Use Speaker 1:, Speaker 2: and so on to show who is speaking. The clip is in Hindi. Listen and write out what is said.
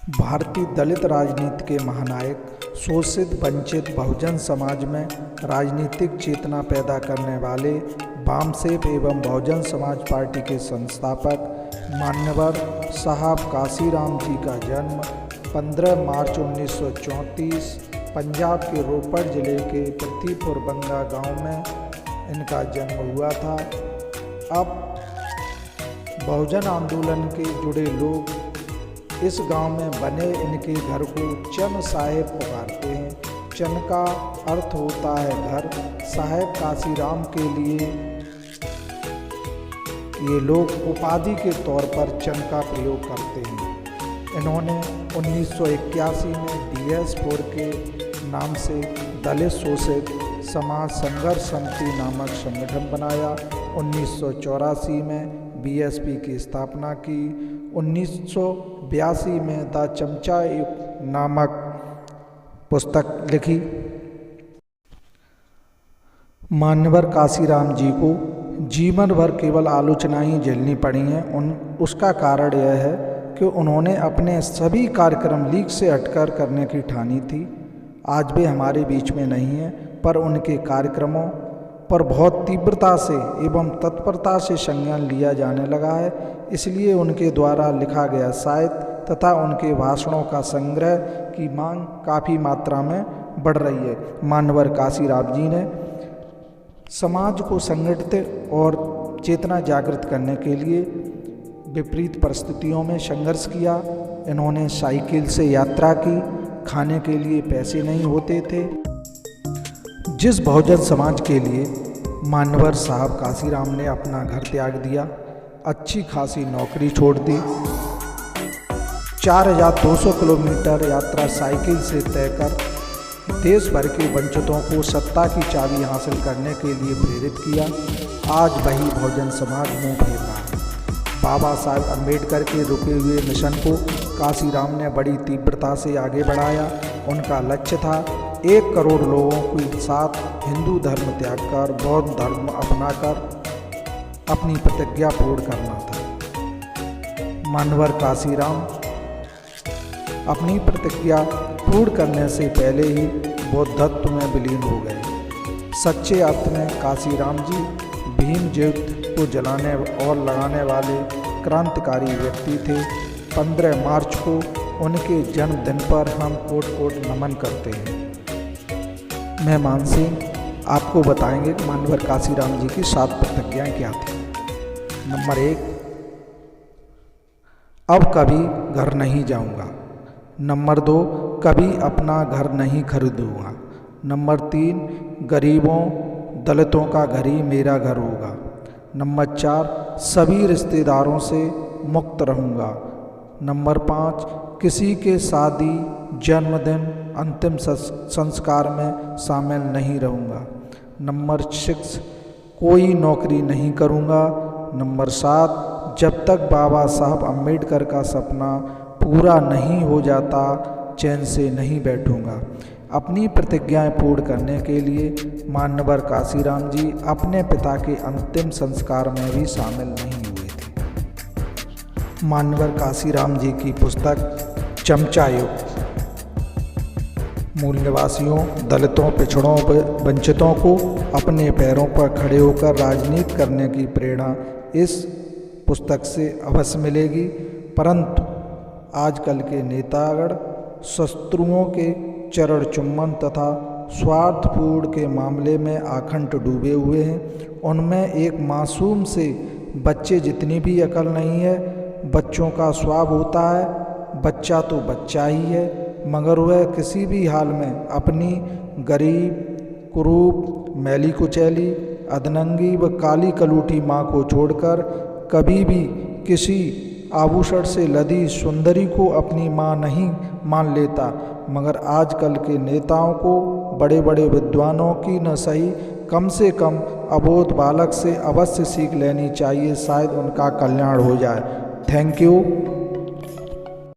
Speaker 1: भारतीय दलित राजनीति के महानायक, शोषित वंचित बहुजन समाज में राजनीतिक चेतना पैदा करने वाले वामसेप एवं बहुजन समाज पार्टी के संस्थापक मान्यवर साहब काशीराम जी का जन्म 15 मार्च 1934 पंजाब के रोपड़ जिले के पृथ्वीपुर बंगा गांव में इनका जन्म हुआ था। अब बहुजन आंदोलन के जुड़े लोग इस गांव में बने इनके घर को चन साहेब पुकारते हैं। चन का अर्थ होता है घर। साहेब काशीराम के लिए ये लोग उपाधि के तौर पर चन का प्रयोग करते हैं। इन्होंने 1981 में DS4 के नाम से दलित शोषित समाज संघर्ष समिति नामक संगठन बनाया। 1984 में BSP की स्थापना की। 1982 में द चमचा युग नामक पुस्तक लिखी। मान्यवर काशीराम जी को जीवन भर केवल आलोचनाएं झेलनी पड़ी हैं। उसका कारण यह है कि उन्होंने अपने सभी कार्यक्रम लीक से हटकर करने की ठानी थी। आज वे हमारे बीच में नहीं हैं, पर उनके कार्यक्रमों पर बहुत तीव्रता से एवं तत्परता से संज्ञान लिया जाने लगा है। इसलिए उनके द्वारा लिखा गया साहित्य तथा उनके भाषणों का संग्रह की मांग काफ़ी मात्रा में बढ़ रही है। मान्यवर काशीराम जी ने समाज को संगठित और चेतना जागृत करने के लिए विपरीत परिस्थितियों में संघर्ष किया। इन्होंने साइकिल से यात्रा की। खाने के लिए पैसे नहीं होते थे। जिस बहुजन समाज के लिए मान्यवर साहब काशीराम ने अपना घर त्याग दिया, अच्छी खासी नौकरी छोड़ दी, 4200 किलोमीटर यात्रा साइकिल से तय कर देश भर के वंचितों को सत्ता की चाबी हासिल करने के लिए प्रेरित किया, आज वही बहुजन समाज मुँह फेर रहा है। बाबा साहब अम्बेडकर के रुके हुए मिशन को काशीराम ने बड़ी तीव्रता से आगे बढ़ाया। उनका लक्ष्य था 1 करोड़ लोगों के साथ हिंदू धर्म त्याग कर बौद्ध धर्म अपनाकर अपनी प्रतिज्ञा पूर्ण करना था। मान्यवर काशीराम अपनी प्रतिज्ञा पूर्ण करने से पहले ही बौद्धत्व में विलीन हो गए। सच्चे अर्थ में काशीराम जी भीम ज्योति को जलाने और लगाने वाले क्रांतिकारी व्यक्ति थे। 15 मार्च को उनके जन्मदिन पर हम कोट कोट नमन करते हैं। मेहमान सिंह आपको बताएंगे कि मान्यवर काशीराम जी की 7 प्रतिज्ञाएं क्या थी। नंबर 1, अब कभी घर नहीं जाऊंगा। नंबर 2, कभी अपना घर नहीं खरीदूंगा। नंबर 3, गरीबों दलितों का घर ही मेरा घर होगा। नंबर 4, सभी रिश्तेदारों से मुक्त रहूंगा। नंबर 5, किसी के शादी जन्मदिन अंतिम संस्कार में शामिल नहीं रहूंगा। नंबर 6, कोई नौकरी नहीं करूंगा। नंबर 7, जब तक बाबा साहब अम्बेडकर का सपना पूरा नहीं हो जाता चैन से नहीं बैठूंगा। अपनी प्रतिज्ञाएं पूर्ण करने के लिए मान्यवर काशीराम जी अपने पिता के अंतिम संस्कार में भी शामिल नहीं हुए थे। मान्यवर काशीराम जी की पुस्तक चमचा युग मूल निवासियों, दलितों, पिछड़ों, वंचितों को अपने पैरों पर खड़े होकर राजनीति करने की प्रेरणा इस पुस्तक से अवश्य मिलेगी। परंतु आजकल के नेतागण शत्रुओं के चरण चुम्बन तथा स्वार्थपूर्ण के मामले में आखंड डूबे हुए हैं। उनमें एक मासूम से बच्चे जितनी भी अकल नहीं है। बच्चों का स्वभाव होता है बच्चा तो बच्चा ही है, मगर वह किसी भी हाल में अपनी गरीब, कुरूप, मैली कुचैली, अधनंगी व काली कलूटी माँ को छोड़कर कभी भी किसी आभूषण से लदी सुंदरी को अपनी माँ नहीं मान लेता। मगर आजकल के नेताओं को बड़े बड़े विद्वानों की न सही कम से कम अबोध बालक से अवश्य सीख लेनी चाहिए। शायद उनका कल्याण हो जाए। Thank you.